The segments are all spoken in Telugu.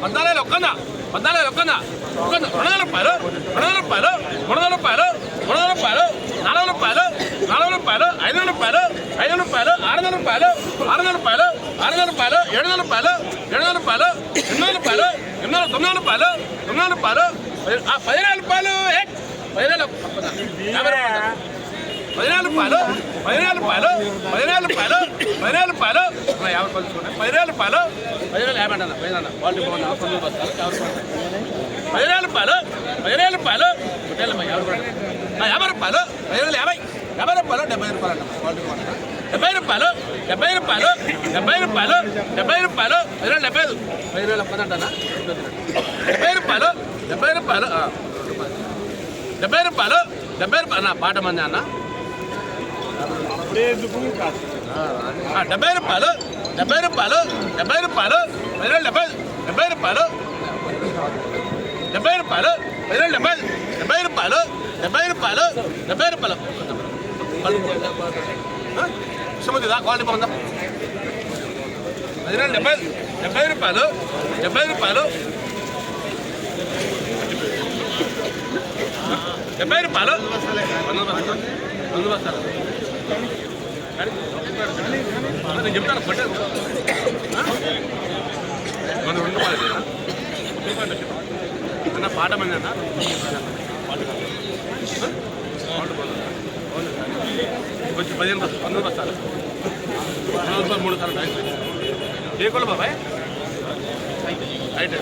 14 ఒక్కన 200 రూపాయలు 300 రూపాయలు 300 రూపాయలు 400 రూపాయలు 400 రూపాయలు 500 రూపాయలు 600 రూపాయలు 600 రూపాయలు 700 రూపాయలు 700 రూపాయలు 700 రూపాయలు 800 రూపాయలు 800 రూపాయలు 900 రూపాయలు 900 రూపాయలు 900 రూపాయలు 10,000 రూపాయలు 10,000 14 రూపాయలు 14 రూపాయలు 14 రూపాయలు 14 రూపాయలు 50 రూపాయలు 50 అంట 15 రూపాయలు 15 రూపాయలు 50 రూపాయలు 50 రూపాయలు 50 రూపాయలు 70 రూపాయలు 70 రూపాయలు 70 రూపాయలు 70 రూపాయలు 70 రూపాయలు 70 10,000 70 రూపాయలు 70 రూపాయలు 70 రూపాయలు 70 రూపాయలు పాట మంది అన్న 70 రూపాయలు 70 రూపాయలు 70 రూపాయలు 70 రూపాయలు 70 రూపాయలు 70 రూపాయలు 70 రూపాయలు 70 రూపాయలు సముద్ర క్వాలిటీ బాగుందా 70 రూపాయలు 70 రూపాయలు 70 రూపాయలు నేను చెప్తాను పట్టే మన 2 రూపాయలు అన్న పాట మంది అన్న కొంచెం 15 బస్తాలు 15 బస్తాలు 3 సార్లు ఏ కొలు బాబాయ్ అయితే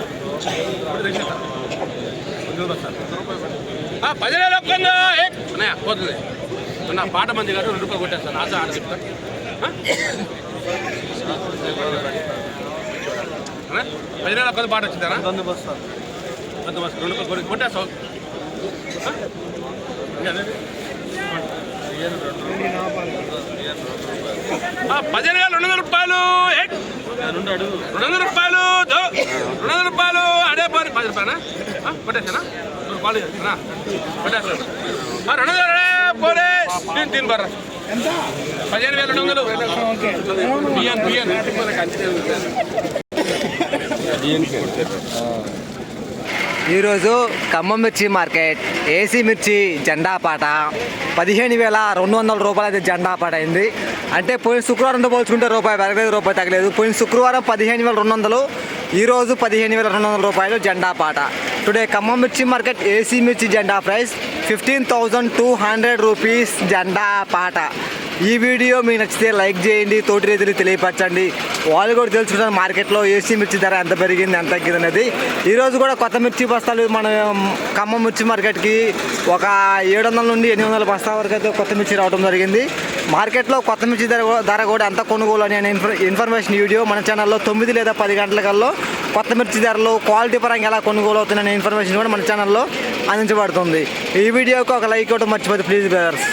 15 బస్తాలు 10,000 ఒక్కంగా అన్నయ్య పోతుంది అన్న పాట మంది గారు 2 రూపాయలు కొట్టేస్తాను ఆశ ఆడ చెప్తాను 10,000 ఒక్క పాట వచ్చిందా 2 రూపాయలు కొట్టేస్తావు 10,000 200 రూపాయలు 200 రూపాయలు 200 రూపాయలు అడే పోనీ 10 రూపాయనా కొట్టేసానా కొట్టేస్తాను 200 పోనీ నేను తిని బర్రా 15,200 ఈరోజు ఖమ్మం మిర్చి మార్కెట్ ఏసీ మిర్చి జెండా పాట 15,200 రూపాయలు అయితే జెండా పాట అయింది. అంటే పోయిన శుక్రవారంతో పోల్చుకుంటే రూపాయి పెరగలేదు, రూపాయి తగ్గలేదు. పోయిన శుక్రవారం 15,200, ఈరోజు 15,200 రూపాయలు జెండా పాట. టుడే ఖమ్మం మిర్చి మార్కెట్ ఏసీ మిర్చి జెండా ప్రైస్ 15,200 రూపీస్ జెండా పాట. ఈ వీడియో మీకు నచ్చితే లైక్ చేయండి, తోటి రైతులు తెలియపరచండి. వాళ్ళు కూడా తెలుసుకుంటారు మార్కెట్లో ఏసీ మిర్చి ధర ఎంత పెరిగింది ఎంత తగ్గింది అనేది. ఈరోజు కూడా కొత్త మిర్చి బస్తాలు మన ఖమ్మం మిర్చి మార్కెట్కి ఒక 700 నుండి 800 బస్తాల వరకు అయితే కొత్త మిర్చి రావడం జరిగింది. మార్కెట్లో కొత్త మిర్చి ధర కూడా ఎంత కొనుగోలు అనే ఇన్ఫర్మేషన్ వీడియో మన ఛానల్లో 9 లేదా 10 గంటలకల్లో కొత్త మిర్చి ధరలు క్వాలిటీ పరంగా ఎలా కొనుగోలు అవుతుందనే ఇన్ఫర్మేషన్ కూడా మన ఛానల్లో అందించబడుతుంది. ఈ వీడియోకి ఒక లైక్ ఇవ్వడం మర్చిపోతే ప్లీజ్ బ్రదర్స్.